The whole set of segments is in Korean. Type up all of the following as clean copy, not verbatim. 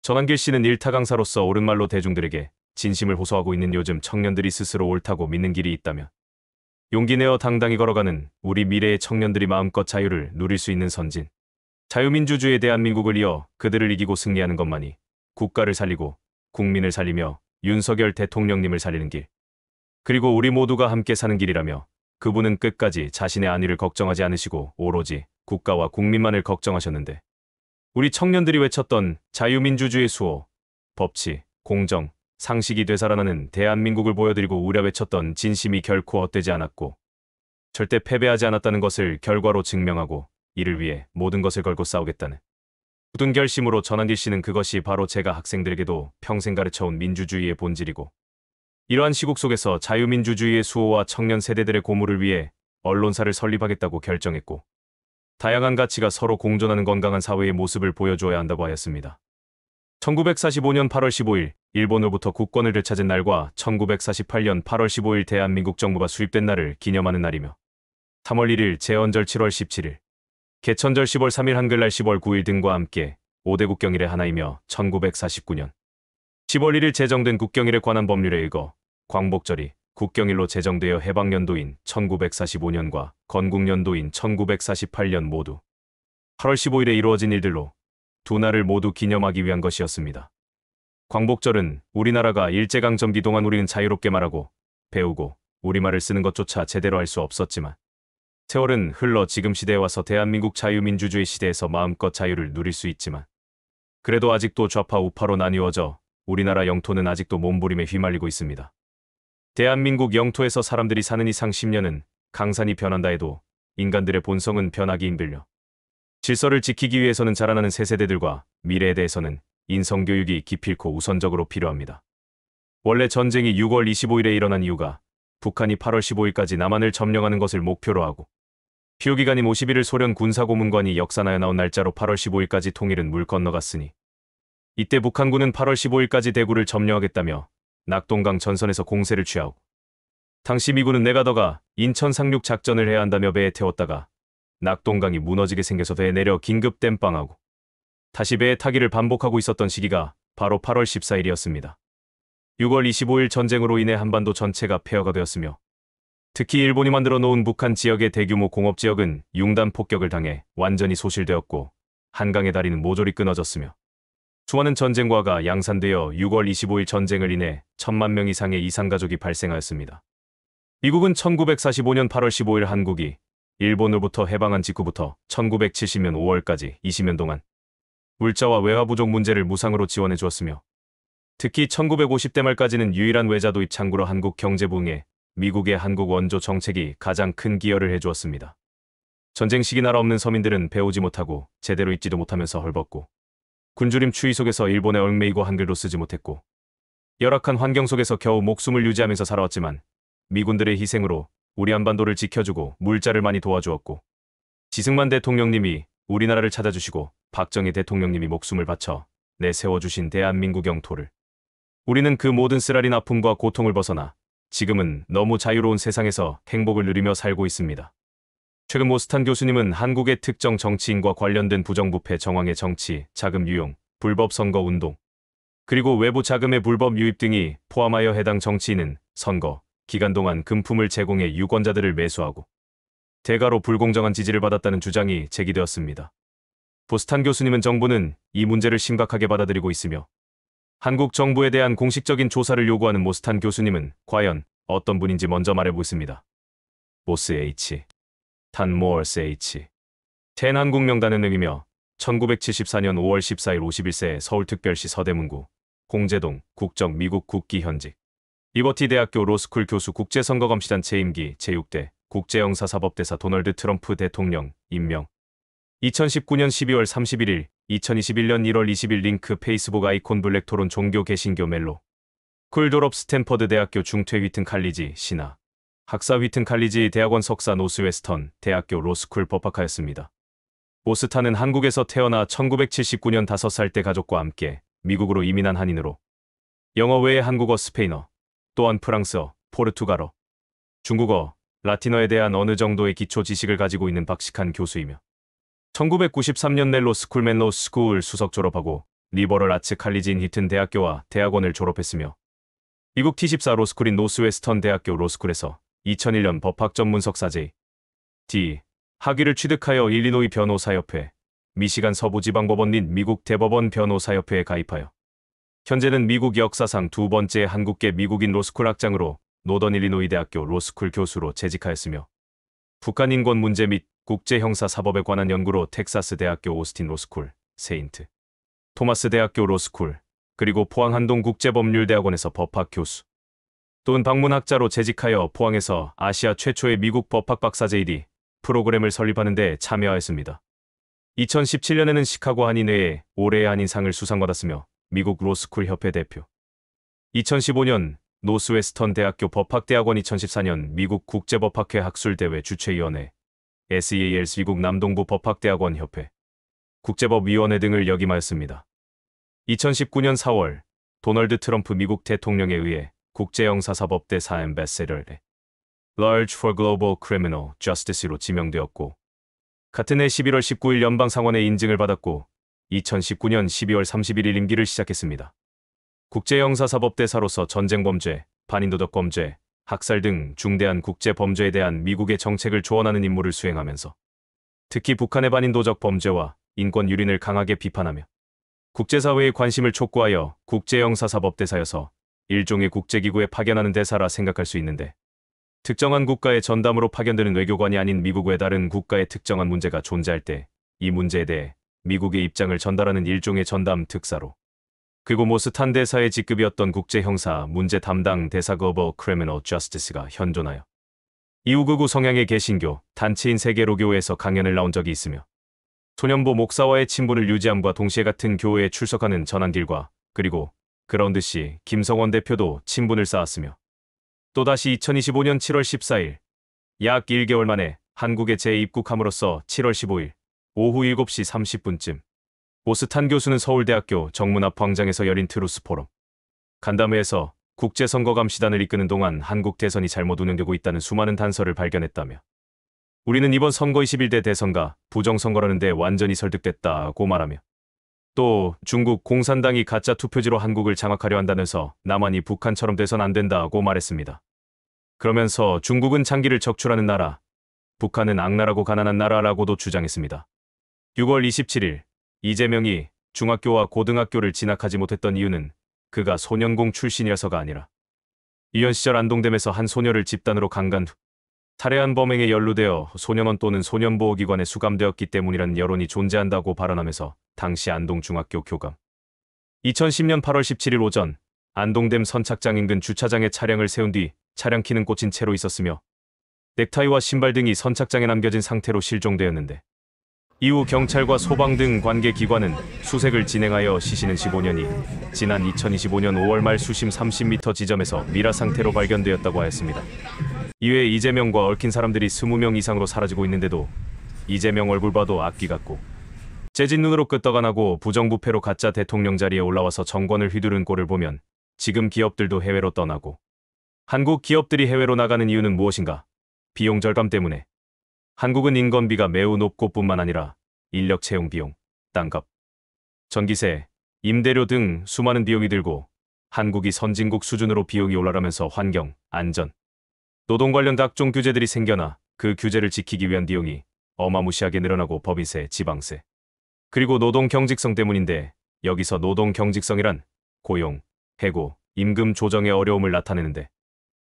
전환길 씨는 일타 강사로서 옳은 말로 대중들에게 진심을 호소하고 있는 요즘 청년들이 스스로 옳다고 믿는 길이 있다면 용기 내어 당당히 걸어가는 우리 미래의 청년들이 마음껏 자유를 누릴 수 있는 선진 자유민주주의의 대한민국을 이어 그들을 이기고 승리하는 것만이 국가를 살리고 국민을 살리며 윤석열 대통령님을 살리는 길, 그리고 우리 모두가 함께 사는 길이라며 그분은 끝까지 자신의 안위를 걱정하지 않으시고 오로지 국가와 국민만을 걱정하셨는데, 우리 청년들이 외쳤던 자유민주주의 수호, 법치, 공정, 상식이 되살아나는 대한민국을 보여드리고 우려 외쳤던 진심이 결코 헛되지 않았고 절대 패배하지 않았다는 것을 결과로 증명하고 이를 위해 모든 것을 걸고 싸우겠다는 굳은 결심으로 전환길 씨는 그것이 바로 제가 학생들에게도 평생 가르쳐온 민주주의의 본질이고, 이러한 시국 속에서 자유민주주의의 수호와 청년 세대들의 고물을 위해 언론사를 설립하겠다고 결정했고, 다양한 가치가 서로 공존하는 건강한 사회의 모습을 보여줘야 한다고 하였습니다. 1945년 8월 15일 일본으로부터 국권을 되찾은 날과 1948년 8월 15일 대한민국 정부가 수립된 날을 기념하는 날이며, 3월 1일 제헌절 7월 17일, 개천절 10월 3일 한글날 10월 9일 등과 함께 5대 국경일의 하나이며 1949년 10월 1일 제정된 국경일에 관한 법률에 의거 광복절이 국경일로 제정되어 해방연도인 1945년과 건국연도인 1948년 모두 8월 15일에 이루어진 일들로 두 날을 모두 기념하기 위한 것이었습니다. 광복절은 우리나라가 일제강점기 동안 우리는 자유롭게 말하고 배우고 우리말을 쓰는 것조차 제대로 할 수 없었지만, 세월은 흘러 지금 시대에 와서 대한민국 자유민주주의 시대에서 마음껏 자유를 누릴 수 있지만, 그래도 아직도 좌파 우파로 나뉘어져 우리나라 영토는 아직도 몸부림에 휘말리고 있습니다. 대한민국 영토에서 사람들이 사는 이상 10년은 강산이 변한다 해도 인간들의 본성은 변하기 힘들며, 질서를 지키기 위해서는 자라나는 새 세대들과 미래에 대해서는 인성교육이 기필코 우선적으로 필요합니다. 원래 전쟁이 6월 25일에 일어난 이유가 북한이 8월 15일까지 남한을 점령하는 것을 목표로 하고, 피후기간인 51일 소련 군사고문관이 역산하여 나온 날짜로 8월 15일까지 통일은 물 건너갔으니, 이때 북한군은 8월 15일까지 대구를 점령하겠다며 낙동강 전선에서 공세를 취하고, 당시 미군은 네가더가 인천 상륙 작전을 해야 한다며 배에 태웠다가 낙동강이 무너지게 생겨서 배에 내려 긴급 땜빵하고 다시 배에 타기를 반복하고 있었던 시기가 바로 8월 14일이었습니다. 6월 25일 전쟁으로 인해 한반도 전체가 폐허가 되었으며, 특히 일본이 만들어 놓은 북한 지역의 대규모 공업지역은 융단 폭격을 당해 완전히 소실되었고 한강의 다리는 모조리 끊어졌으며, 수많은 전쟁과가 양산되어 6월 25일 전쟁을 인해 1000만 명 이상의 이산가족이 발생하였습니다. 미국은 1945년 8월 15일 한국이 일본으로부터 해방한 직후부터 1970년 5월까지 20년 동안 물자와 외화 부족 문제를 무상으로 지원해 주었으며, 특히 1950대 말까지는 유일한 외자 도입 창구로 한국 경제 부흥에 미국의 한국 원조 정책이 가장 큰 기여를 해주었습니다. 전쟁 시기 나라 없는 서민들은 배우지 못하고 제대로 읽지도 못하면서 헐벗고 굶주림 추위 속에서 일본에 얽매이고 한글도 쓰지 못했고 열악한 환경 속에서 겨우 목숨을 유지하면서 살아왔지만, 미군들의 희생으로 우리 한반도를 지켜주고 물자를 많이 도와주었고, 지승만 대통령님이 우리나라를 찾아주시고 박정희 대통령님이 목숨을 바쳐 내세워주신 대한민국 영토를 우리는 그 모든 쓰라린 아픔과 고통을 벗어나 지금은 너무 자유로운 세상에서 행복을 누리며 살고 있습니다. 최근 모스탄 교수님은 한국의 특정 정치인과 관련된 부정부패 정황의 정치, 자금 유용, 불법 선거 운동, 그리고 외부 자금의 불법 유입 등이 포함하여 해당 정치인은 선거 기간 동안 금품을 제공해 유권자들을 매수하고 대가로 불공정한 지지를 받았다는 주장이 제기되었습니다. 모스탄 교수님은 정부는 이 문제를 심각하게 받아들이고 있으며, 한국 정부에 대한 공식적인 조사를 요구하는 모스탄 교수님은 과연 어떤 분인지 먼저 말해보겠습니다. 모스 H. 탄 모얼스 H. 텐 한국명단은 의미며 1974년 5월 14일 51세 서울특별시 서대문구 공제동 국적 미국 국기 현직, 리버티 대학교 로스쿨 교수, 국제선거검시단 재임기 제6대 국제형사사법대사 도널드 트럼프 대통령 임명. 2019년 12월 31일, 2021년 1월 20일 링크 페이스북 아이콘 블랙 토론 종교 개신교 멜로 쿨 졸업 스탠퍼드 대학교 중퇴 휘튼 칼리지 신화 학사 휘튼 칼리지 대학원 석사 노스웨스턴 대학교 로스쿨 법학하였습니다. 모스탄은 한국에서 태어나 1979년 5살 때 가족과 함께 미국으로 이민한 한인으로 영어 외에 한국어, 스페인어, 또한 프랑스어, 포르투갈어, 중국어, 라틴어에 대한 어느 정도의 기초 지식을 가지고 있는 박식한 교수이며 1993년 넬로 스쿨맨 로 스쿨 수석 졸업하고 리버럴 아츠 칼리지 인 히튼 대학교와 대학원을 졸업했으며 미국 T14 로스쿨인 노스웨스턴 대학교 로스쿨에서 2001년 법학 전문 석사 J.D. 학위를 취득하여 일리노이 변호사협회, 미시간 서부지방법원 및 미국 대법원 변호사협회에 가입하여 현재는 미국 역사상 두 번째 한국계 미국인 로스쿨 학장으로 노던 일리노이 대학교 로스쿨 교수로 재직하였으며 북한 인권 문제 및 국제형사사법에 관한 연구로 텍사스 대학교 오스틴 로스쿨, 세인트 토마스 대학교 로스쿨, 그리고 포항 한동국제법률대학원에서 법학 교수 또는 방문학자로 재직하여 포항에서 아시아 최초의 미국 법학 박사 J.D. 프로그램을 설립하는 데 참여하였습니다. 2017년에는 시카고 한인회의 올해의 한인상을 수상받았으며 미국 로스쿨 협회 대표, 2015년 노스웨스턴 대학교 법학대학원, 2014년 미국 국제법학회 학술대회 주최위원회, SEALS 미국 남동부 법학대학원 협회, 국제법위원회 등을 역임하였습니다. 2019년 4월 도널드 트럼프 미국 대통령에 의해 국제형사사법대사 앰베세더에 Large for Global Criminal Justice로 지명되었고 같은 해 11월 19일 연방상원의 인증을 받았고 2019년 12월 31일 임기를 시작했습니다. 국제형사사법대사로서 전쟁범죄, 반인도덕범죄, 학살 등 중대한 국제범죄에 대한 미국의 정책을 조언하는 임무를 수행하면서 특히 북한의 반인도적 범죄와 인권 유린을 강하게 비판하며 국제사회의 관심을 촉구하여 국제형사사법대사여서 일종의 국제기구에 파견하는 대사라 생각할 수 있는데 특정한 국가의 전담으로 파견되는 외교관이 아닌 미국 외 다른 국가의 특정한 문제가 존재할 때 이 문제에 대해 미국의 입장을 전달하는 일종의 전담 특사로 그리고 모스탄 대사의 직급이었던 국제형사 문제 담당 대사 글로벌 크리미널 저스티스가 현존하여 이후 극우 성향의 개신교 단체인 세계로교회에서 강연을 나온 적이 있으며 소년보 목사와의 친분을 유지함과 동시에 같은 교회에 출석하는 전한길과 그리고 그라운드씨 김성원 대표도 친분을 쌓았으며 또다시 2025년 7월 14일 약 1개월 만에 한국에 재입국함으로써 7월 15일 오후 7시 30분쯤 모스탄 교수는 서울대학교 정문 앞 광장에서 열린 트루스 포럼 간담회에서 국제선거감시단을 이끄는 동안 한국 대선이 잘못 운영되고 있다는 수많은 단서를 발견했다며 우리는 이번 선거 21대 대선과 부정선거라는 데 완전히 설득됐다고 말하며 또 중국 공산당이 가짜 투표지로 한국을 장악하려 한다면서 남한이 북한처럼 돼선 안 된다고 말했습니다. 그러면서 중국은 장기를 적출하는 나라, 북한은 악랄하고 가난한 나라라고도 주장했습니다. 6월 27일 이재명이 중학교와 고등학교를 진학하지 못했던 이유는 그가 소년공 출신이어서가 아니라 유년 시절 안동댐에서 한 소녀를 집단으로 강간 후 살해한 범행에 연루되어 소년원 또는 소년보호기관에 수감되었기 때문이라는 여론이 존재한다고 발언하면서 당시 안동중학교 교감 2010년 8월 17일 오전 안동댐 선착장 인근 주차장에 차량을 세운 뒤 차량 키는 꽂힌 채로 있었으며 넥타이와 신발 등이 선착장에 남겨진 상태로 실종되었는데 이후 경찰과 소방 등 관계기관은 수색을 진행하여 시신은 15년이 지난 2025년 5월 말 수심 30m 지점에서 미라 상태로 발견되었다고 하였습니다. 이외에 이재명과 얽힌 사람들이 20명 이상으로 사라지고 있는데도 이재명 얼굴 봐도 악귀 같고 재진 눈으로 끄떡 안 하고 부정부패로 가짜 대통령 자리에 올라와서 정권을 휘두른 꼴을 보면 지금 기업들도 해외로 떠나고 한국 기업들이 해외로 나가는 이유는 무엇인가? 비용 절감 때문에. 한국은 인건비가 매우 높고 뿐만 아니라 인력 채용 비용, 땅값, 전기세, 임대료 등 수많은 비용이 들고 한국이 선진국 수준으로 비용이 올라가면서 환경, 안전, 노동 관련 각종 규제들이 생겨나 그 규제를 지키기 위한 비용이 어마무시하게 늘어나고 법인세, 지방세, 그리고 노동 경직성 때문인데 여기서 노동 경직성이란 고용, 해고, 임금 조정의 어려움을 나타내는데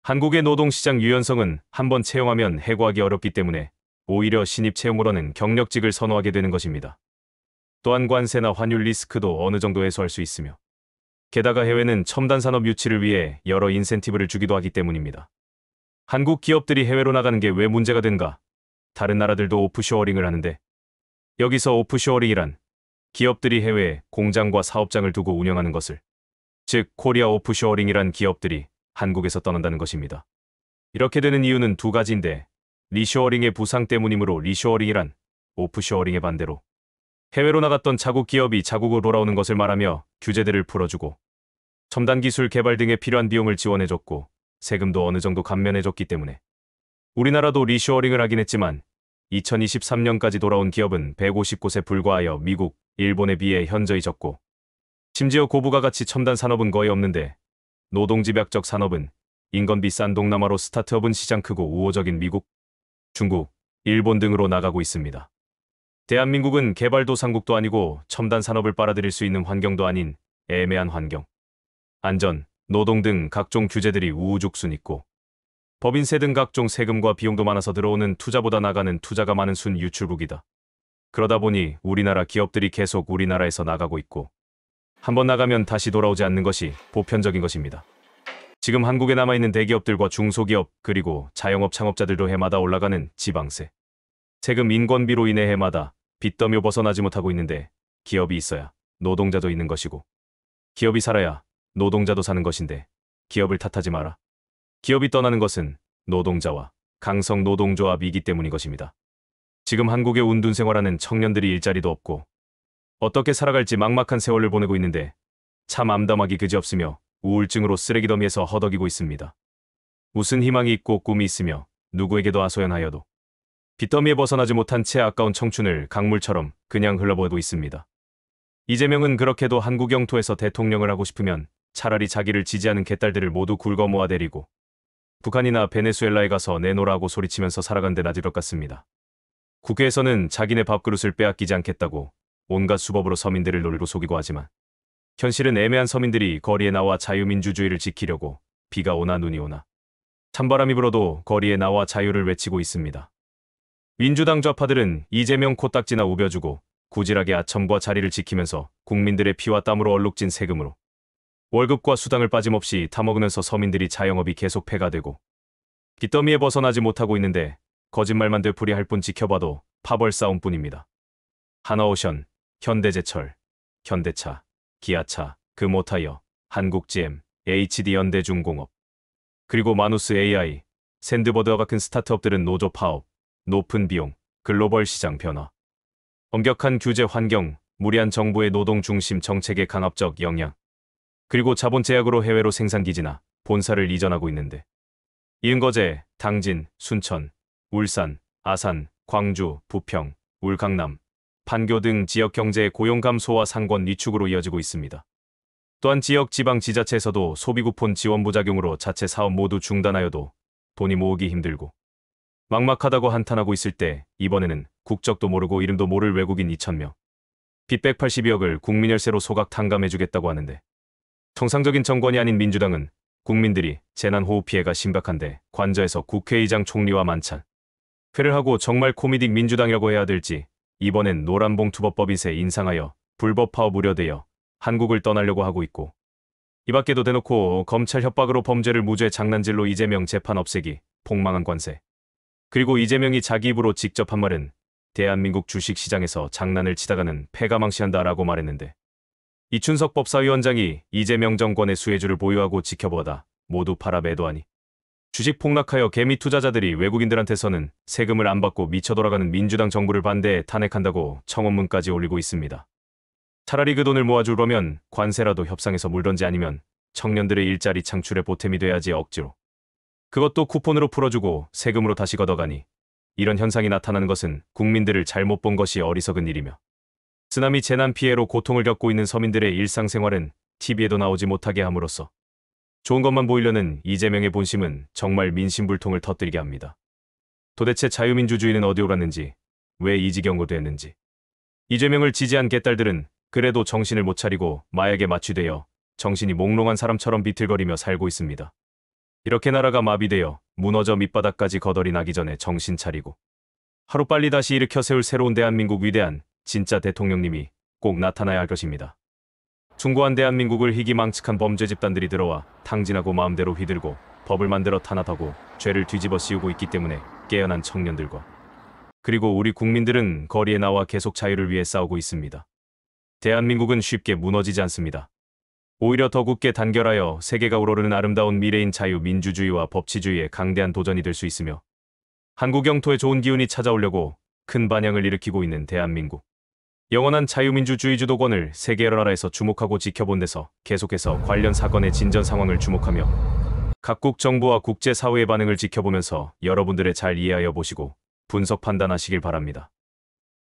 한국의 노동시장 유연성은 한번 채용하면 해고하기 어렵기 때문에 오히려 신입 채용으로는 경력직을 선호하게 되는 것입니다. 또한 관세나 환율 리스크도 어느 정도 해소할 수 있으며 게다가 해외는 첨단 산업 유치를 위해 여러 인센티브를 주기도 하기 때문입니다. 한국 기업들이 해외로 나가는 게 왜 문제가 된가? 다른 나라들도 오프쇼어링을 하는데 여기서 오프쇼어링이란 기업들이 해외에 공장과 사업장을 두고 운영하는 것을 즉 코리아 오프쇼어링이란 기업들이 한국에서 떠난다는 것입니다. 이렇게 되는 이유는 두 가지인데 리쇼어링의 부상 때문이므로 리쇼어링이란 오프쇼어링의 반대로 해외로 나갔던 자국 기업이 자국으로 돌아오는 것을 말하며 규제들을 풀어주고 첨단 기술 개발 등에 필요한 비용을 지원해줬고 세금도 어느 정도 감면해줬기 때문에 우리나라도 리쇼어링을 하긴 했지만 2023년까지 돌아온 기업은 150곳에 불과하여 미국, 일본에 비해 현저히 적고 심지어 고부가 가치 첨단 산업은 거의 없는데 노동집약적 산업은 인건비 싼 동남아로 스타트업은 시장 크고 우호적인 미국, 중국, 일본 등으로 나가고 있습니다. 대한민국은 개발도상국도 아니고 첨단 산업을 빨아들일 수 있는 환경도 아닌 애매한 환경. 안전, 노동 등 각종 규제들이 우후죽순 있고 법인세 등 각종 세금과 비용도 많아서 들어오는 투자보다 나가는 투자가 많은 순 유출국이다. 그러다 보니 우리나라 기업들이 계속 우리나라에서 나가고 있고 한번 나가면 다시 돌아오지 않는 것이 보편적인 것입니다. 지금 한국에 남아있는 대기업들과 중소기업 그리고 자영업 창업자들도 해마다 올라가는 지방세, 세금 인건비로 인해 해마다 빚더미 벗어나지 못하고 있는데 기업이 있어야 노동자도 있는 것이고 기업이 살아야 노동자도 사는 것인데 기업을 탓하지 마라. 기업이 떠나는 것은 노동자와 강성 노동조합이기 때문인 것입니다. 지금 한국에 운둔 생활하는 청년들이 일자리도 없고 어떻게 살아갈지 막막한 세월을 보내고 있는데 참 암담하기 그지없으며 우울증으로 쓰레기 더미에서 허덕이고 있습니다. 무슨 희망이 있고 꿈이 있으며 누구에게도 하소연하여도 빚더미에 벗어나지 못한 채 아까운 청춘을 강물처럼 그냥 흘러보내고 있습니다. 이재명은 그렇게도 한국 영토에서 대통령을 하고 싶으면 차라리 자기를 지지하는 개딸들을 모두 굵어 모아내리고 북한이나 베네수엘라에 가서 내노라고 소리치면서 살아간데 나을 것 같습니다. 국회에서는 자기네 밥그릇을 빼앗기지 않겠다고 온갖 수법으로 서민들을 노리고 속이고 하지만 현실은 애매한 서민들이 거리에 나와 자유민주주의를 지키려고 비가 오나 눈이 오나 찬바람이 불어도 거리에 나와 자유를 외치고 있습니다. 민주당 좌파들은 이재명 코딱지나 우겨주고 구질하게 아첨과 자리를 지키면서 국민들의 피와 땀으로 얼룩진 세금으로 월급과 수당을 빠짐없이 타먹으면서 서민들이 자영업이 계속 폐가 되고 빚더미에 벗어나지 못하고 있는데 거짓말만 되풀이할 뿐 지켜봐도 파벌 싸움뿐입니다. 하나오션, 현대제철, 현대차, 기아차, 금호타이어, 한국GM, HD현대중공업, 그리고 마누스 AI, 샌드버드와 같은 스타트업들은 노조 파업, 높은 비용, 글로벌 시장 변화, 엄격한 규제 환경, 무리한 정부의 노동 중심 정책의 강압적 영향, 그리고 자본 제약으로 해외로 생산기지나 본사를 이전하고 있는데 이은거제, 당진, 순천, 울산, 아산, 광주, 부평, 울강남, 판교 등 지역 경제의 고용 감소와 상권 위축으로 이어지고 있습니다. 또한 지역 지방 지자체에서도 소비 쿠폰 지원 부작용으로 자체 사업 모두 중단하여도 돈이 모으기 힘들고 막막하다고 한탄하고 있을 때 이번에는 국적도 모르고 이름도 모를 외국인 2,000명, 빚 182억을 국민열세로 소각 탕감해주겠다고 하는데 정상적인 정권이 아닌 민주당은 국민들이 재난호우 피해가 심각한데 관저에서 국회의장 총리와 만찬 회를 하고 정말 코미딕 민주당이라고 해야 될지 이번엔 노란봉투법법인세 인상하여 불법 파업 우려되어 한국을 떠나려고 하고 있고 이 밖에도 대놓고 검찰 협박으로 범죄를 무죄 장난질로 이재명 재판 없애기, 폭망한 관세, 그리고 이재명이 자기 입으로 직접 한 말은 대한민국 주식시장에서 장난을 치다가는 패가망신한다라고 말했는데 이춘석 법사위원장이 이재명 정권의 수혜주를 보유하고 지켜보다 모두 팔아 매도하니 주식 폭락하여 개미 투자자들이 외국인들한테서는 세금을 안 받고 미쳐 돌아가는 민주당 정부를 반대해 탄핵한다고 청원문까지 올리고 있습니다. 차라리 그 돈을 모아주려면 관세라도 협상해서 물던지 아니면 청년들의 일자리 창출에 보탬이 돼야지 억지로. 그것도 쿠폰으로 풀어주고 세금으로 다시 걷어가니 이런 현상이 나타나는 것은 국민들을 잘못 본 것이 어리석은 일이며 쓰나미 재난 피해로 고통을 겪고 있는 서민들의 일상생활은 TV에도 나오지 못하게 함으로써 좋은 것만 보이려는 이재명의 본심은 정말 민심불통을 터뜨리게 합니다. 도대체 자유민주주의는 어디 옳았는지, 왜 이 지경으로 됐는지. 이재명을 지지한 개딸들은 그래도 정신을 못 차리고 마약에 마취되어 정신이 몽롱한 사람처럼 비틀거리며 살고 있습니다. 이렇게 나라가 마비되어 무너져 밑바닥까지 거덜이 나기 전에 정신 차리고 하루빨리 다시 일으켜 세울 새로운 대한민국 위대한 진짜 대통령님이 꼭 나타나야 할 것입니다. 숭고한 대한민국을 희귀망측한 범죄 집단들이 들어와 탕진하고 마음대로 휘들고 법을 만들어 탄압하고 죄를 뒤집어 씌우고 있기 때문에 깨어난 청년들과 그리고 우리 국민들은 거리에 나와 계속 자유를 위해 싸우고 있습니다. 대한민국은 쉽게 무너지지 않습니다. 오히려 더 굳게 단결하여 세계가 우러르는 아름다운 미래인 자유, 민주주의와 법치주의의 강대한 도전이 될 수 있으며 한국 영토에 좋은 기운이 찾아오려고 큰 반향을 일으키고 있는 대한민국. 영원한 자유민주주의 주도권을 세계 여러 나라에서 주목하고 지켜본 데서 계속해서 관련 사건의 진전 상황을 주목하며 각국 정부와 국제사회의 반응을 지켜보면서 여러분들의 잘 이해하여 보시고 분석 판단하시길 바랍니다.